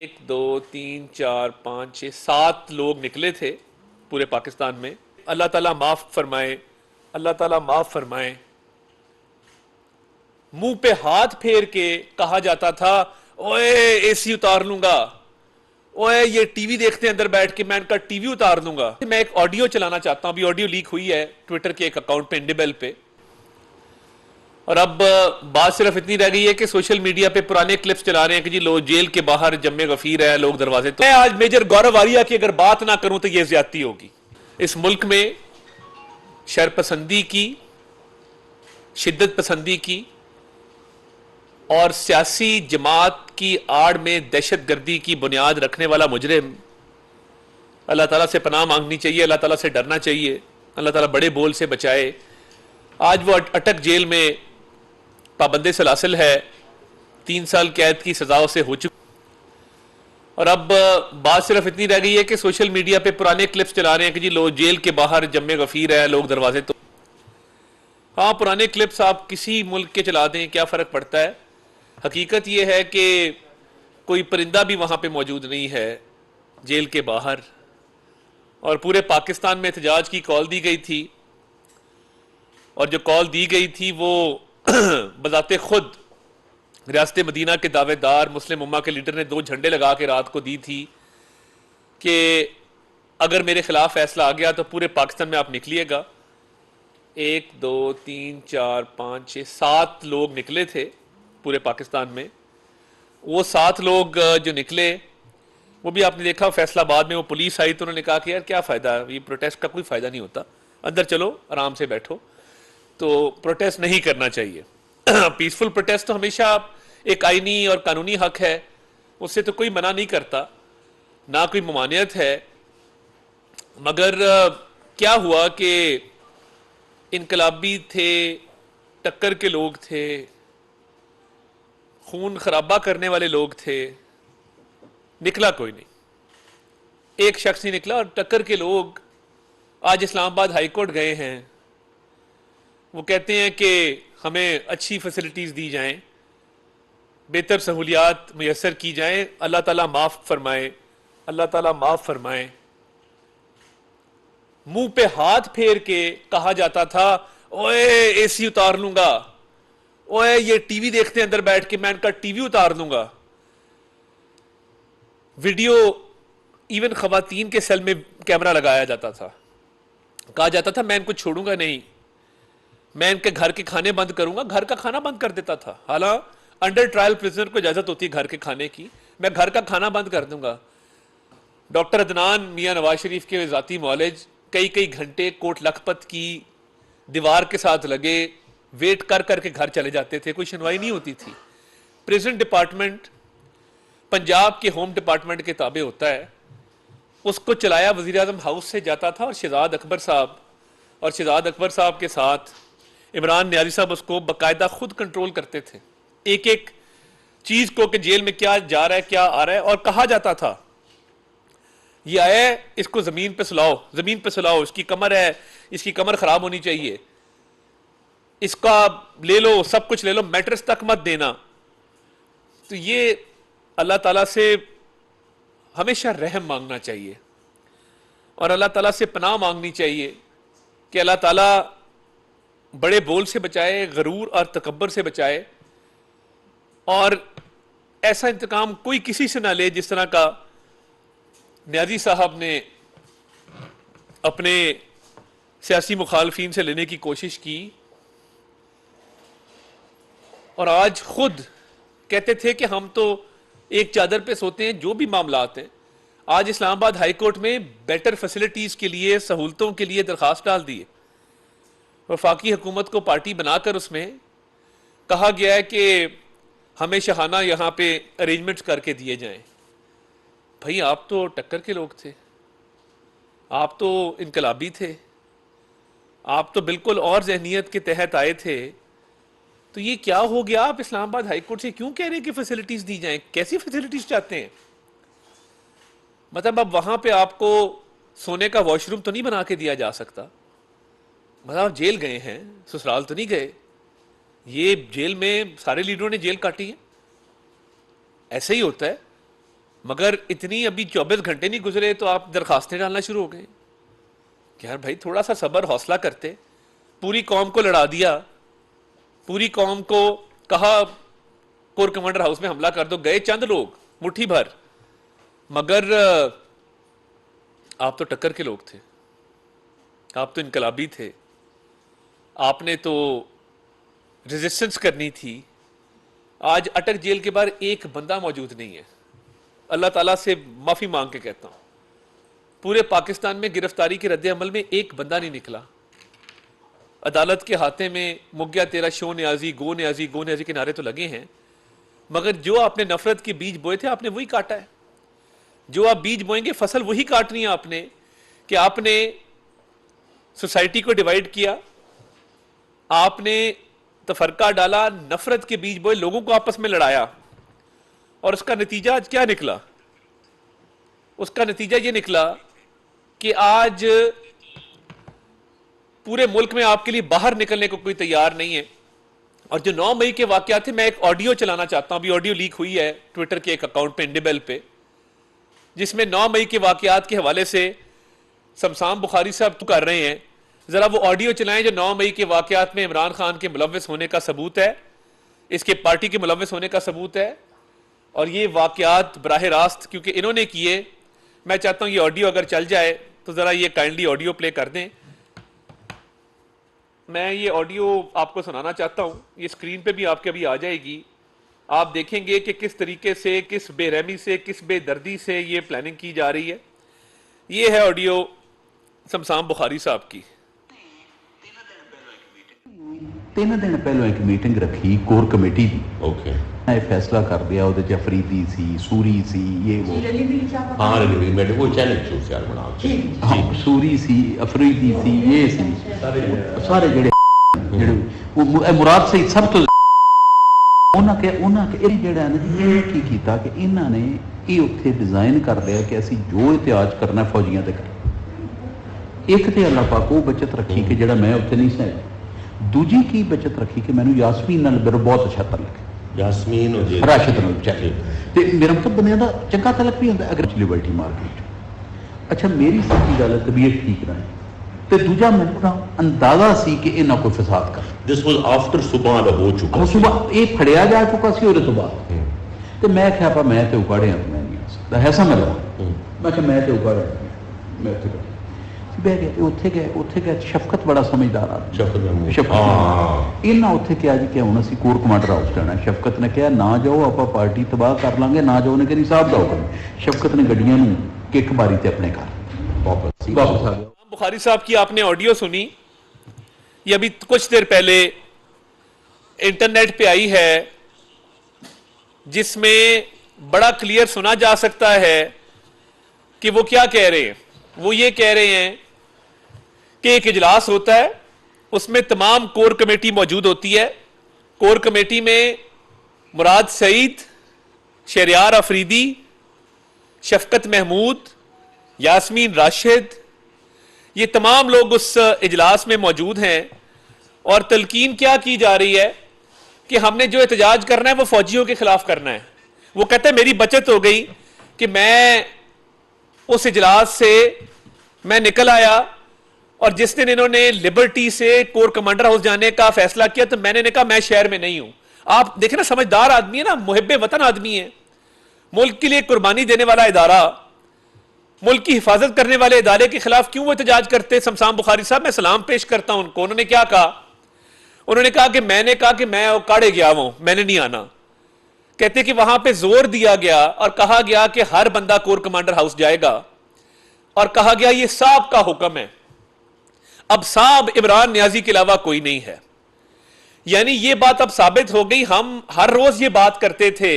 ایک دو تین چار پانچ چھ سات لوگ نکلے تھے پورے پاکستان میں. اللہ تعالیٰ معاف فرمائے. اللہ تعالیٰ معاف فرمائے. منہ پہ ہاتھ پھیر کے کہا جاتا تھا اوے اے سی اتار لوں گا, اوے یہ ٹی وی دیکھتے ہیں اندر بیٹھ کے, میں ان کا ٹی وی اتار دوں گا. میں ایک آڈیو چلانا چاہتا ہوں, ابھی آڈیو لیک ہوئی ہے ٹویٹر کے ایک اکاؤنٹ پہ, انڈیبل پہ. اور اب بات صرف اتنی رہ گئی ہے کہ سوشل میڈیا پہ پرانے کلپس چلا رہے ہیں کہ جی لو جیل کے باہر جمع غفیر ہے لوگ دروازے. تو میں آج میجر گورو آریہ کی اگر بات نہ کروں تو یہ زیادتی ہوگی. اس ملک میں شر پسندی کی, شدت پسندی کی اور سیاسی جماعت کی آڑ میں دہشت گردی کی بنیاد رکھنے والا مجرم, اللہ تعالیٰ سے پناہ مانگنی چاہیے, اللہ تعالیٰ سے ڈرنا چاہیے, اللہ تعالیٰ بڑے بول سے بچائے. آج وہ اٹک جیل میں پابند سلاسل ہے, 3 سال قید کی سزا اسے ہو چکی. اور اب بات صرف اتنی رہ گئی ہے کہ سوشل میڈیا پہ پرانے کلپس چلا رہے ہیں کہ جی لو جیل کے باہر جمع غفیر ہے لوگ دروازے. تو ہاں, پرانے کلپس آپ کسی ملک کے چلا دیں, کیا فرق پڑتا ہے؟ حقیقت یہ ہے کہ کوئی پرندہ بھی وہاں پہ موجود نہیں ہے جیل کے باہر. اور پورے پاکستان میں احتجاج کی کال دی گئی تھی, اور جو کال دی گئی تھی وہ بذات خود ریاست مدینہ کے دعوے دار مسلم امہ کے لیڈر نے 2 جھنڈے لگا کے رات کو دی تھی کہ اگر میرے خلاف فیصلہ آ گیا تو پورے پاکستان میں آپ نکلیے گا. 1 2 3 4 5 6 7 لوگ نکلے تھے پورے پاکستان میں. وہ 7 لوگ جو نکلے وہ بھی آپ نے دیکھا فیصلہ آباد میں وہ پولیس آئی تو انہوں نے کہا کہ یار کیا فائدہ, یہ پروٹیسٹ کا کوئی فائدہ نہیں ہوتا, اندر چلو آرام سے بیٹھو. تو پروٹیسٹ نہیں کرنا چاہیے. پیسفل پروٹیسٹ تو ہمیشہ ایک آئینی اور قانونی حق ہے, اس سے تو کوئی منع نہیں کرتا, نہ کوئی ممانعت ہے. مگر کیا ہوا کہ انقلابی تھے, ٹکر کے لوگ تھے, خون خرابہ کرنے والے لوگ تھے, نکلا کوئی نہیں. ایک شخص نہیں نکلا, اور ٹکر کے لوگ آج اسلام آباد ہائی کورٹ گئے ہیں. وہ کہتے ہیں کہ ہمیں اچھی فیسلٹیز دی جائیں, بہتر سہولیات میسر کی جائیں, اللہ تعالیٰ معاف فرمائے, اللہ تعالیٰ معاف فرمائے. منہ پہ ہاتھ پھیر کے کہا جاتا تھا اوے اے سی اتار لوں گا, اوے یہ ٹی وی دیکھتے ہیں اندر بیٹھ کے, میں ان کا ٹی وی اتار دوں گا. ویڈیو ایون خواتین کے سیل میں کیمرہ لگایا جاتا تھا, کہا جاتا تھا میں ان کو چھوڑوں گا نہیں, میں ان کے گھر کے کھانے بند کروں گا. گھر کا کھانا بند کر دیتا تھا, حالانکہ انڈر ٹرائل پریزنر کو اجازت ہوتی ہے گھر کے کھانے کی, میں گھر کا کھانا بند کر دوں گا. ڈاکٹر عدنان میاں نواز شریف کے ذاتی معالج کئی گھنٹے کوٹ لکھپت کی دیوار کے ساتھ لگے ویٹ کر کر کے گھر چلے جاتے تھے, کوئی سنوائی نہیں ہوتی تھی. پریزن ڈپارٹمنٹ پنجاب کے ہوم ڈپارٹمنٹ کے تابع ہوتا ہے, اس کو چلایا وزیر اعظم ہاؤس سے جاتا تھا, اور شہزاد اکبر صاحب کے ساتھ عمران نیازی صاحب اس کو باقاعدہ خود کنٹرول کرتے تھے, ایک ایک چیز کو کہ جیل میں کیا جا رہا ہے کیا آ رہا ہے. اور کہا جاتا تھا یہ آیا ہے اس کو زمین پہ سلاؤ, زمین پہ سلاؤ, اس کی کمر ہے, اس کی کمر خراب ہونی چاہیے, اس کا لے لو, سب کچھ لے لو, میٹرس تک مت دینا. تو یہ اللہ تعالیٰ سے ہمیشہ رحم مانگنا چاہیے, اور اللہ تعالیٰ سے پناہ مانگنی چاہیے کہ اللہ تعالیٰ بڑے بول سے بچائے, غرور اور تکبر سے بچائے, اور ایسا انتقام کوئی کسی سے نہ لے جس طرح کا نیازی صاحب نے اپنے سیاسی مخالفین سے لینے کی کوشش کی. اور آج خود کہتے تھے کہ ہم تو ایک چادر پہ سوتے ہیں, جو بھی معاملات ہیں. آج اسلام آباد ہائی کورٹ میں بیٹر فیسلٹیز کے لیے, سہولتوں کے لیے درخواست ڈال دی ہے. وفاقی حکومت کو پارٹی بنا کر اس میں کہا گیا ہے کہ ہمیں شاہانہ یہاں پہ ارینجمنٹس کر کے دیے جائیں. بھائی آپ تو ٹکر کے لوگ تھے, آپ تو انقلابی تھے, آپ تو بالکل اور ذہنیت کے تحت آئے تھے. تو یہ کیا ہو گیا, آپ اسلام آباد ہائی کورٹ سے کیوں کہہ رہے ہیں کہ فیسلٹیز دی جائیں؟ کیسی فیسلٹیز چاہتے ہیں؟ مطلب اب وہاں پہ آپ کو سونے کا واش روم تو نہیں بنا کے دیا جا سکتا؟ مطلب آپ جیل گئے ہیں, سسرال تو نہیں گئے. یہ جیل میں سارے لیڈروں نے جیل کاٹی ہے, ایسے ہی ہوتا ہے. مگر اتنی ابھی 24 گھنٹے نہیں گزرے تو آپ درخواستیں ڈالنا شروع ہو گئے کہ یار بھائی تھوڑا سا صبر حوصلہ کرتے. پوری قوم کو لڑا دیا, پوری قوم کو کہا کور کمانڈر ہاؤس میں حملہ کر دو, گئے چند لوگ مٹھی بھر, مگر آپ تو ٹکر کے لوگ تھے, آپ تو انقلابی تھے, آپ نے تو ریزسٹنس کرنی تھی. آج اٹک جیل کے باہر ایک بندہ موجود نہیں ہے. اللہ تعالیٰ سے معافی مانگ کے کہتا ہوں, پورے پاکستان میں گرفتاری کے رد عمل میں ایک بندہ نہیں نکلا. عدالت کے ہاتھے میں مک گیا تیرا شو نیازی, گو نیازی, گو نیازی کے نعرے تو لگے ہیں, مگر جو آپ نے نفرت کے بیج بوئے تھے آپ نے وہی کاٹا ہے. جو آپ بیج بوئیں گے فصل وہی کاٹنی ہے آپ نے, کہ آپ نے سوسائٹی کو ڈیوائیڈ کیا, آپ نے تفرقہ ڈالا, نفرت کے بیج بوئے, لوگوں کو آپس میں لڑایا, اور اس کا نتیجہ آج کیا نکلا؟ اس کا نتیجہ یہ نکلا کہ آج پورے ملک میں آپ کے لیے باہر نکلنے کو کوئی تیار نہیں ہے. اور جو 9 مئی کے واقعات تھے, میں ایک آڈیو چلانا چاہتا ہوں, ابھی آڈیو لیک ہوئی ہے ٹویٹر کے ایک اکاؤنٹ پہ, انڈیبل پہ, جس میں 9 مئی کے واقعات کے حوالے سے شمسام بخاری صاحب کر رہے ہیں. ذرا وہ آڈیو چلائیں جو 9 مئی کے واقعات میں عمران خان کے ملوث ہونے کا ثبوت ہے, اس کے پارٹی کے ملوث ہونے کا ثبوت ہے. اور یہ واقعات براہ راست کیونکہ انہوں نے کیے, میں چاہتا ہوں یہ آڈیو اگر چل جائے تو ذرا یہ کائنڈلی آڈیو پلے کر دیں. میں یہ آڈیو آپ کو سنانا چاہتا ہوں, یہ اسکرین پہ بھی آپ کے ابھی آ جائے گی. آپ دیکھیں گے کہ کس طریقے سے, کس بے رحمی سے, کس بے دردی سے یہ پلاننگ کی جا رہی ہے. یہ ہے آڈیو شمسام بخاری صاحب کی. 3 دن پہلو ایک میٹنگ رکھی کور کمیٹی دی. اوکے فیصلہ کر دیا وہ افریدی سی, سوری سی, یہ وہ سوری سی, افریدی سی, یہ سی, سارے جڑے مراد سے سب تو جڑا نا کی کیتا کہ انہوں نے یہ اتنے ڈیزائن کر لیا کہ اسی جو احتجاج کرنا فوجیاں تے کریں. ایک تے اللہ پاک وہ بچت رکھی کہ جڑا میں اتنے نہیں سہ, دوجی کی بچت رکھی کہ مینوں یاسمین نال میرا بہت اچھا تعلق ہے, یاسمین راشد نال چاہیے تے میرا مطلب بنیا دا چنگا تعلق بھی ہوندا اگر لبرٹی مارکیٹ. اچھا میری سچی گل ہے طبیعت ٹھیک رہے تے دوجا مینوں اندازہ سی کہ انہاں کوئی فساد کر. دس واز آفٹر صبح دا ہو چکا, صبح یہ پھڑیا جا چکا سی اور صبح تے میں کہا پا میں تے اکاڑے ہوں, میں نہیں آ سکتا ایسا میں لگا, میں کہ میں تے اکاڑا میں تے بہ گئے. اتنے گئے شفقت بڑا سمجھدار آدمی, شفقت یہاں اتنے کیا جی کہ ہوں اسی کور کمانڈر ہاؤس جانا. شفقت نے کہا نہ جاؤ, آپ پارٹی تباہ کر لیں گے, نہ جاؤ نے کہ صاحب جاؤ. شفقت نے گڈیاں کک ماری تے اپنے گھر واپس آ گیا. بخاری صاحب کی آپ نے آڈیو سنی, یہ ابھی کچھ دیر پہلے انٹرنیٹ پہ آئی ہے, جس میں بڑا کلیئر سنا جا سکتا ہے کہ وہ کیا کہہ رہے ہیں. وہ یہ کہہ رہے ہیں کہ ایک اجلاس ہوتا ہے, اس میں تمام کور کمیٹی موجود ہوتی ہے. کور کمیٹی میں مراد سعید, شہریار افریدی, شفقت محمود, یاسمین راشد, یہ تمام لوگ اس اجلاس میں موجود ہیں. اور تلقین کیا کی جا رہی ہے کہ ہم نے جو احتجاج کرنا ہے وہ فوجیوں کے خلاف کرنا ہے. وہ کہتے ہیں میری بچت ہو گئی کہ میں اس اجلاس سے میں نکل آیا, اور جس دن انہوں نے لبرٹی سے کور کمانڈر ہاؤس جانے کا فیصلہ کیا تو میں نے کہا میں شہر میں نہیں ہوں. آپ دیکھیں نا, سمجھدار آدمی ہے نا, محب وطن آدمی ہے, ملک کے لیے قربانی دینے والا ادارہ, ملک کی حفاظت کرنے والے ادارے کے خلاف کیوں وہ احتجاج کرتے؟ شمسام بخاری صاحب, میں سلام پیش کرتا ہوں ان کو. انہوں نے کیا کہا؟ انہوں نے کہا کہ میں کاڑے گیا ہوں, میں نے نہیں آنا. کہتے کہ وہاں پہ زور دیا گیا اور کہا گیا کہ ہر بندہ کور کمانڈر ہاؤس جائے گا, اور کہا گیا یہ صاحب کا حکم ہے. اب صاحب عمران نیازی کے علاوہ کوئی نہیں ہے. یعنی یہ بات اب ثابت ہو گئی. ہم ہر روز یہ بات کرتے تھے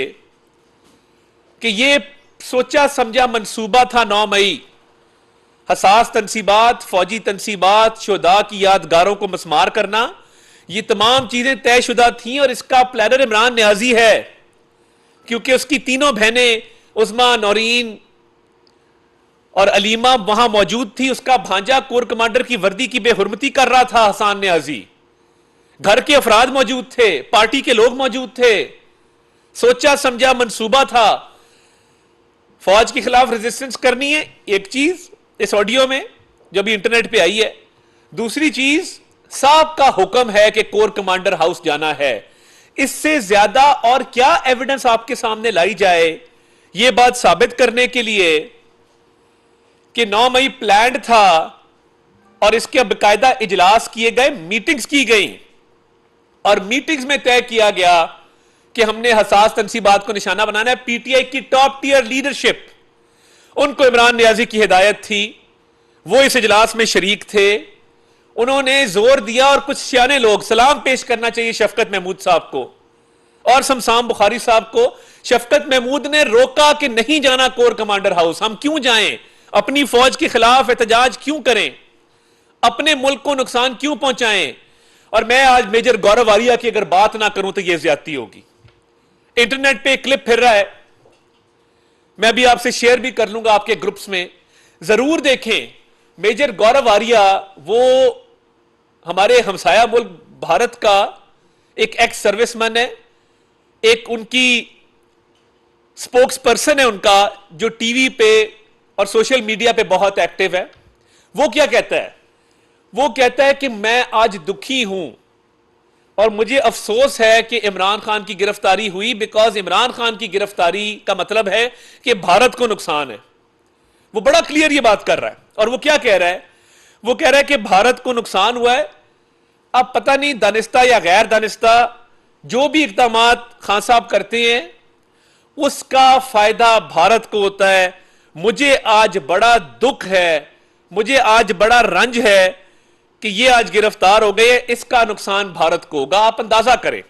کہ یہ سوچا سمجھا منصوبہ تھا 9 مئی, حساس تنصیبات, فوجی تنصیبات, شہداء کی یادگاروں کو مسمار کرنا, یہ تمام چیزیں طے شدہ تھیں. اور اس کا پلانر عمران نیازی ہے, کیونکہ اس کی تینوں بہنیں عظمیٰ, نورین اور علیمہ وہاں موجود تھی. اس کا بھانجا کور کمانڈر کی وردی کی بے حرمتی کر رہا تھا, حسان نیازی. گھر کے افراد موجود تھے, پارٹی کے لوگ موجود تھے. سوچا سمجھا منصوبہ تھا. فوج کے خلاف ریزسٹنس کرنی ہے، ایک چیز اس آڈیو میں جو بھی انٹرنیٹ پہ آئی ہے. دوسری چیز صاحب کا حکم ہے کہ کور کمانڈر ہاؤس جانا ہے. اس سے زیادہ اور کیا ایویڈنس آپ کے سامنے لائی جائے یہ بات ثابت کرنے کے لیے کہ 9 مئی پلانڈ تھا اور اس کے باقاعدہ اجلاس کیے گئے، میٹنگز کی گئیں، اور میٹنگز میں طے کیا گیا کہ ہم نے حساس تنصیبات کو نشانہ بنانا ہے. پی ٹی آئی کی ٹاپ ٹیئر لیڈرشپ، ان کو عمران نیازی کی ہدایت تھی، وہ اس اجلاس میں شریک تھے. انہوں نے زور دیا اور کچھ سیانے لوگ، سلام پیش کرنا چاہیے شفقت محمود صاحب کو اور شمسام بخاری صاحب کو. شفقت محمود نے روکا کہ نہیں جانا کور کمانڈر ہاؤس. ہم کیوں جائیں؟ اپنی فوج کے خلاف احتجاج کیوں کریں؟ اپنے ملک کو نقصان کیوں پہنچائیں؟ اور میں آج میجر گورو واریہ کی اگر بات نہ کروں تو یہ زیادتی ہوگی. انٹرنیٹ پہ ایک کلپ پھر رہا ہے، میں بھی آپ سے شیئر بھی کر لوں گا آپ کے گروپس میں، ضرور دیکھیں. میجر گورو واریہ وہ ہمارے ہمسایہ ملک بھارت کا ایک ایکس سروس مین ہے، ایک ان کی سپوکس پرسن ہے ان کا، جو ٹی وی پہ اور سوشل میڈیا پہ بہت ایکٹیو ہے. وہ کیا کہتا ہے؟ وہ کہتا ہے کہ میں آج دکھی ہوں اور مجھے افسوس ہے کہ عمران خان کی گرفتاری ہوئی، بیکاز عمران خان کی گرفتاری کا مطلب ہے کہ بھارت کو نقصان ہے. وہ بڑا کلیئر یہ بات کر رہا ہے. اور وہ کیا کہہ رہا ہے؟ وہ کہہ رہا ہے کہ بھارت کو نقصان ہوا ہے. اب پتہ نہیں دانستہ یا غیر دانستہ جو بھی اقدامات خان صاحب کرتے ہیں اس کا فائدہ بھارت کو ہوتا ہے. مجھے آج بڑا دکھ ہے، مجھے آج بڑا رنج ہے کہ یہ آج گرفتار ہو گئے، اس کا نقصان بھارت کو ہوگا. آپ اندازہ کریں،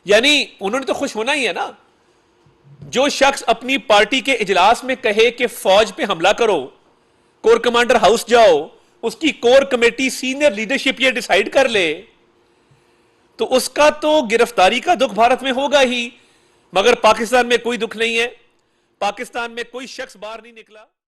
یعنی انہوں نے تو خوش ہونا ہی ہے نا. جو شخص اپنی پارٹی کے اجلاس میں کہے کہ فوج پہ حملہ کرو، کور کمانڈر ہاؤس جاؤ، اس کی کور کمیٹی سینئر لیڈرشپ یہ ڈیسائیڈ کر لے، تو اس کا تو گرفتاری کا دکھ بھارت میں ہوگا ہی. مگر پاکستان میں کوئی دکھ نہیں ہے، پاکستان میں کوئی شخص باہر نہیں نکلا.